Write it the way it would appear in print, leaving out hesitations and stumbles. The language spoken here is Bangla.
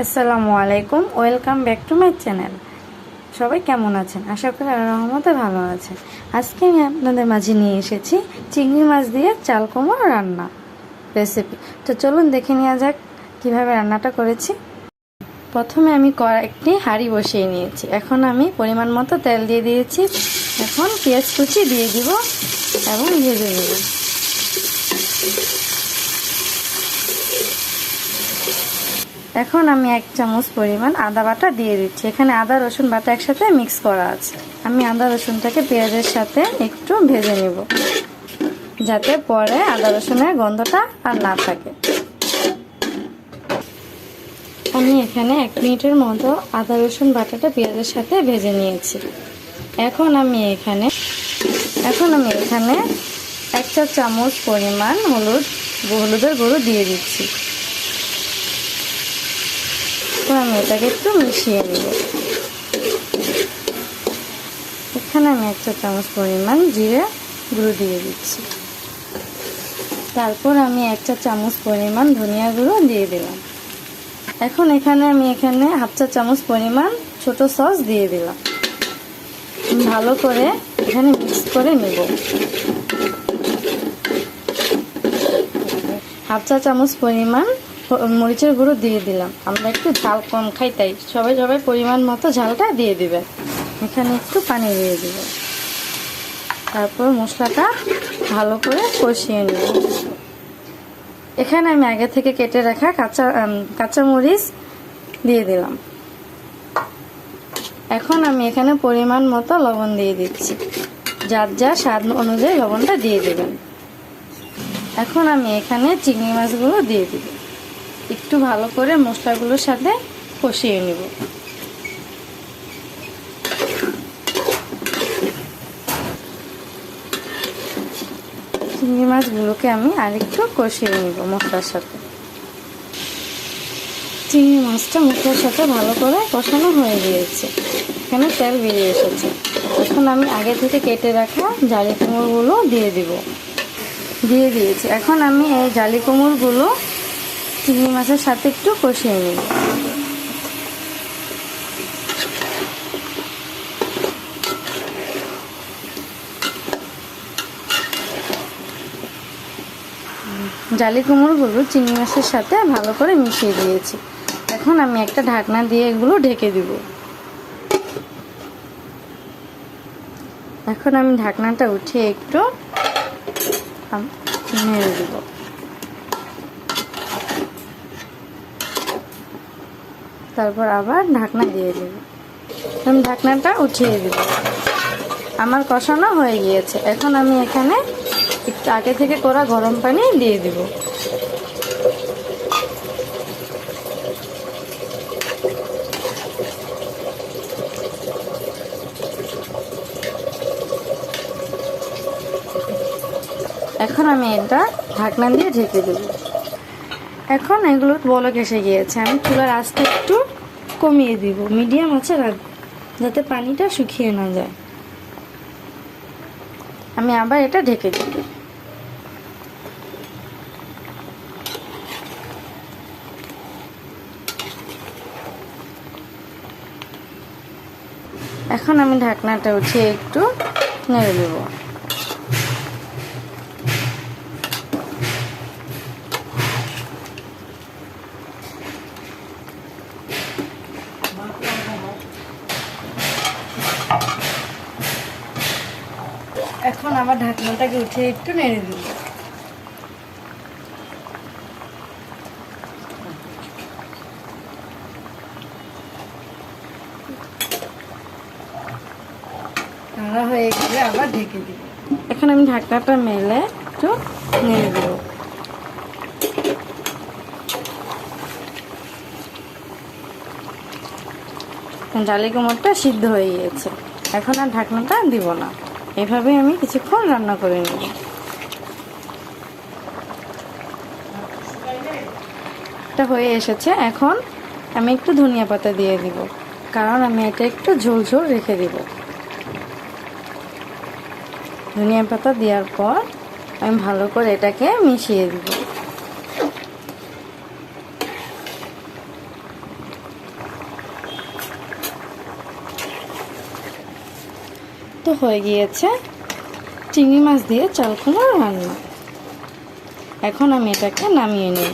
আসসালামু আলাইকুম, welcome back to my channel. সবাই কেমন আছেন? আশা করি আল্লাহর রহমতে ভালো আছেন। আজকে আমি আপনাদের মাঝে নিয়ে এসেছি চিংড়ি মাছ দিয়ে চাল কুমড়া রান্না রেসিপি। তো চলুন দেখে নেওয়া যাক কীভাবে রান্নাটা করেছি। প্রথমে আমি একটি হাঁড়ি বসিয়ে নিয়েছি। এখন আমি পরিমাণ মতো তেল দিয়ে দিয়েছি। এখন পেঁয়াজ কুচি দিয়ে দিব এবং ভেজে নেব। এখন আমি 1 চামচ পরিমাণ আদা বাটা দিয়ে দিচ্ছি। এখানে আদা রসুন বাটা একসাথে মিক্স করা আছে। আমি আদা রসুনটাকে পেঁয়াজের সাথে একটু ভেজে নেব, যাতে পরে আদা রসুনের গন্ধটা আর না থাকে। আমি এখানে 1 মিনিটের মতো আদা রসুন বাটাটা পেঁয়াজের সাথে ভেজে নিয়েছি। এখন আমি এখানে 1 চা চামচ পরিমাণ হলুদের গুঁড়ো দিয়ে দিচ্ছি। আমি এটাকে একটু মিশিয়ে নেব। এখানে আমি 1 চা চামচ পরিমাণ জিরে গুঁড়ো দিয়ে দিচ্ছি। তারপর আমি 1 চা চামচ পরিমাণ ধনিয়া গুঁড়ো দিয়ে দিলাম। এখন আমি এখানে 1/2 চা চামচ পরিমাণ ছোট সস দিয়ে দিলাম। ভালো করে এখানে মিক্স করে নেব। 1/2 চা চামচ পরিমাণ মরিচের গুঁড়ো দিয়ে দিলাম। আমরা একটু ঝাল কম খাই, তাই সবাই পরিমাণ মতো ঝালটা দিয়ে দিবেন। এখানে একটু পানি দিয়ে দিব। তারপর মশলাটা ভালো করে কষিয়ে নেব। এখানে আমি আগে থেকে কেটে রাখা কাঁচা মরিচ দিয়ে দিলাম। এখন আমি এখানে পরিমাণ মতো লবণ দিয়ে দিচ্ছি। যার যার স্বাদ অনুযায়ী লবণটা দিয়ে দেবেন। এখন আমি এখানে চিংড়ি মাছগুলো দিয়ে দিব। একটু ভালো করে মশলাগুলোর সাথে কষিয়ে নেব। চিংড়ি মাছগুলোকে আমি আরেকটু কষিয়ে নেব মশলার সাথে। চিংড়ি মাছটা মশলার সাথে ভালো করে কষানো হয়ে গিয়েছে। এখানে তেল বেরিয়ে এসেছে। এখন আমি আগে থেকে কেটে রাখা জালি কুমড়োগুলো দিয়ে দিয়েছি। এখন আমি এই জালি কুমড়োগুলো চিংড়ি মাছের সাথে একটু কষিয়ে নেব। জালি কুমড়োগুলো চিংড়ি মাছের সাথে ভালো করে মিশিয়ে দিয়েছি। এখন আমি একটা ঢাকনা দিয়ে এগুলো ঢেকে দিব। এখন আমি ঢাকনাটা উঠিয়ে একটু নেড়ে দিব। তারপর আবার ঢাকনা দিয়ে দেব। আমি ঢাকনাটা উঠিয়ে দিব। আমার কষানো হয়ে গিয়েছে। এখন আমি এখানে একটু আগে থেকে করা গরম পানি দিয়ে দিব। এখন আমি এটা ঢাকনা দিয়ে ঢেকে দেব। এখন এগুলো বলক এসে গিয়েছে। আমি চুলার আঁচটা একটু কমিয়ে দিব, মিডিয়াম আঁচে রাখবো, যাতে পানিটা শুকিয়ে না যায়। আমি আবার এটা ঢেকে দিব। এখন আমি ঢাকনাটা উঠিয়ে একটু নেড়ে দেব। এখন আবার ঢাকনাটাকে উঠিয়ে একটু নেড়ে দেব। নাড়া হয়ে গেলে আবার ঢেকে দিব। এখন আমি ঢাকনাটা মেলে একটু নেড়ে দেব। জালি কুমড়োটা সিদ্ধ হয়ে গিয়েছে। এখন আর ঢাকনাটা দিব না। এভাবে আমি কিছুক্ষণ রান্না করে নেব। এটা হয়ে এসেছে। এখন আমি একটু ধনিয়া পাতা দিয়ে দিব, কারণ আমি এটা একটু ঝোল ঝোল রেখে দিব। ধনিয়া পাতা দেওয়ার পর আমি ভালো করে এটাকে মিশিয়ে দিব। তো হয়ে গিয়েছে চিংড়ি মাছ দিয়ে চাল কুমড়ো রান্না। এখন আমি এটাকে নামিয়ে নেব।